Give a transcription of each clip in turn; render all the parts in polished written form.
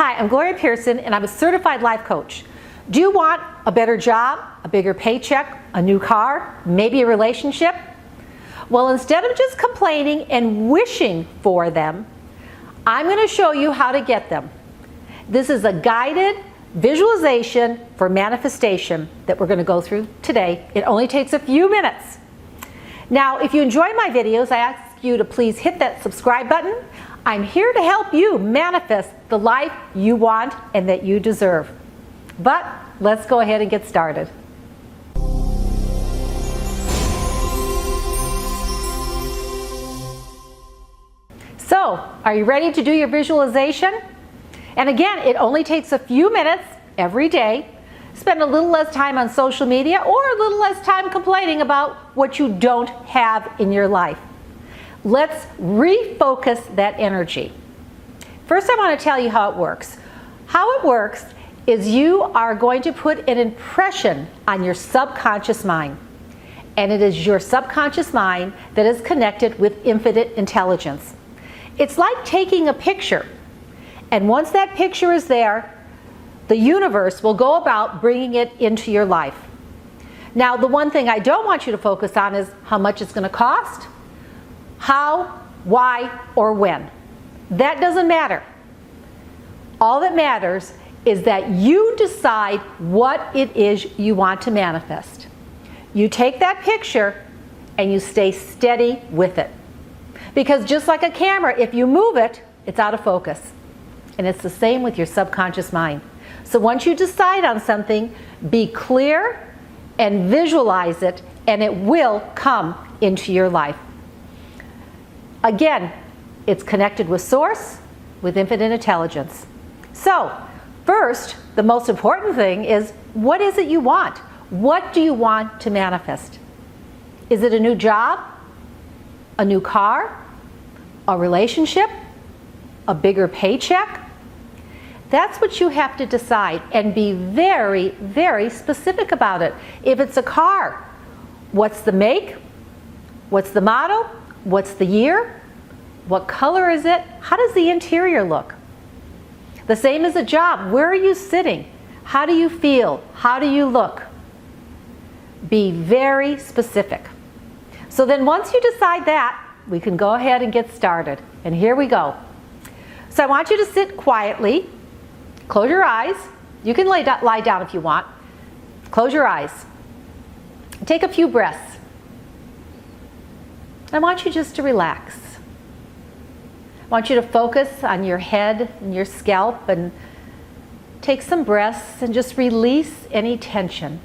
Hi, I'm Gloria Pierson and I'm a certified life coach. Do you want a better job, a bigger paycheck, a new car, maybe a relationship? Well, instead of just complaining and wishing for them, I'm going to show you how to get them. This is a guided visualization for manifestation that we're going to go through today. It only takes a few minutes. Now, if you enjoy my videos, I ask you to please hit that subscribe button. I'm here to help you manifest the life you want and that you deserve. But let's go ahead and get started. So, are you ready to do your visualization? And again, it only takes a few minutes every day. Spend a little less time on social media or a little less time complaining about what you don't have in your life. Let's refocus that energy. First, I want to tell you how it works. How it works is you are going to put an impression on your subconscious mind. And it is your subconscious mind that is connected with infinite intelligence. It's like taking a picture. And once that picture is there, the universe will go about bringing it into your life. Now, the one thing I don't want you to focus on is how much it's going to cost, how, why, or when. That doesn't matter. All that matters is that you decide what it is you want to manifest. You take that picture and you stay steady with it. Because just like a camera, if you move it, it's out of focus. And it's the same with your subconscious mind. So once you decide on something, be clear and visualize it, and it will come into your life. Again, it's connected with Source, with infinite intelligence. So, first, the most important thing is, what is it you want? What do you want to manifest? Is it a new job? A new car? A relationship? A bigger paycheck? That's what you have to decide, and be very, very specific about it. If it's a car, what's the make? What's the model? What's the year? What color is it? How does the interior look? The same as a job. Where are you sitting? How do you feel? How do you look? Be very specific. So then once you decide that, we can go ahead and get started. And here we go. So I want you to sit quietly. Close your eyes. You can lie down if you want. Close your eyes. Take a few breaths. I want you just to relax. I want you to focus on your head and your scalp and take some breaths and just release any tension.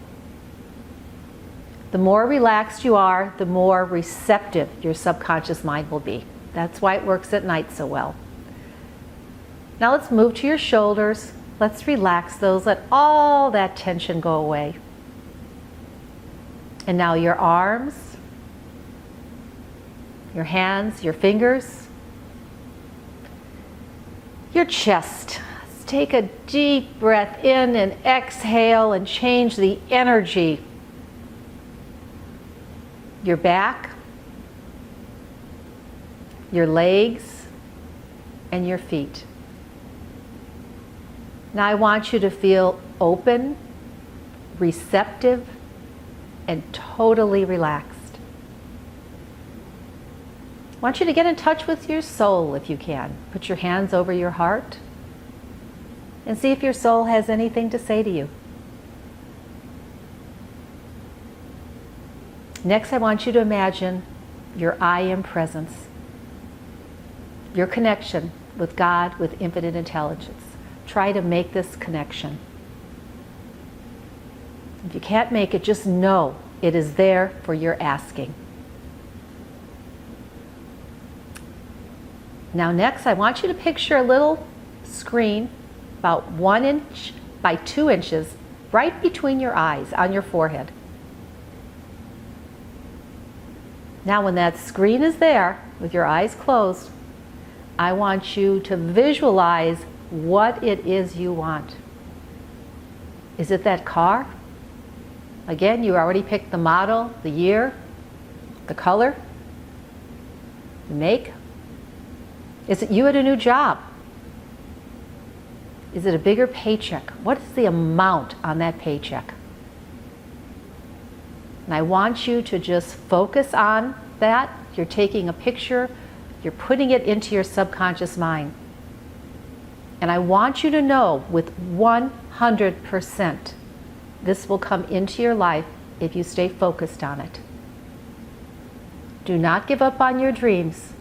The more relaxed you are, the more receptive your subconscious mind will be. That's why it works at night so well. Now let's move to your shoulders. Let's relax those. Let all that tension go away. And now your arms, your hands, your fingers, your chest. Let's take a deep breath in and exhale and change the energy. Your back, your legs, and your feet. Now I want you to feel open, receptive, and totally relaxed. I want you to get in touch with your soul if you can. Put your hands over your heart and see if your soul has anything to say to you. Next, I want you to imagine your I am presence, your connection with God, with infinite intelligence. Try to make this connection. If you can't make it, just know it is there for your asking. Now next, I want you to picture a little screen about 1 inch by 2 inches right between your eyes, on your forehead. Now when that screen is there, with your eyes closed, I want you to visualize what it is you want. Is it that car? Again, you already picked the model, the year, the color, the make. Is it you at a new job? Is it a bigger paycheck? What is the amount on that paycheck? And I want you to just focus on that. You're taking a picture, you're putting it into your subconscious mind. And I want you to know with 100% this will come into your life if you stay focused on it. Do not give up on your dreams.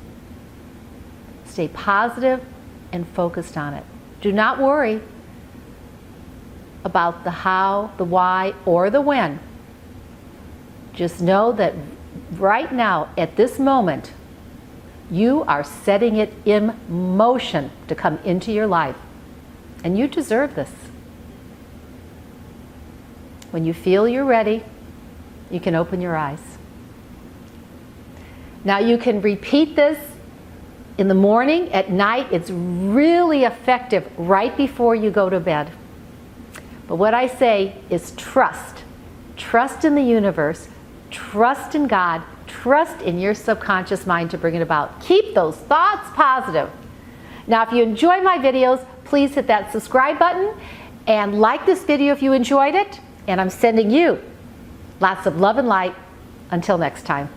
Stay positive and focused on it. Do not worry about the how, the why, or the when. Just know that right now, at this moment, you are setting it in motion to come into your life. And you deserve this. When you feel you're ready, you can open your eyes. Now you can repeat this in the morning, at night. It's really effective right before you go to bed. But what I say is trust. Trust in the universe. Trust in God. Trust in your subconscious mind to bring it about. Keep those thoughts positive. Now, if you enjoy my videos, please hit that subscribe button and like this video if you enjoyed it. And I'm sending you lots of love and light. Until next time.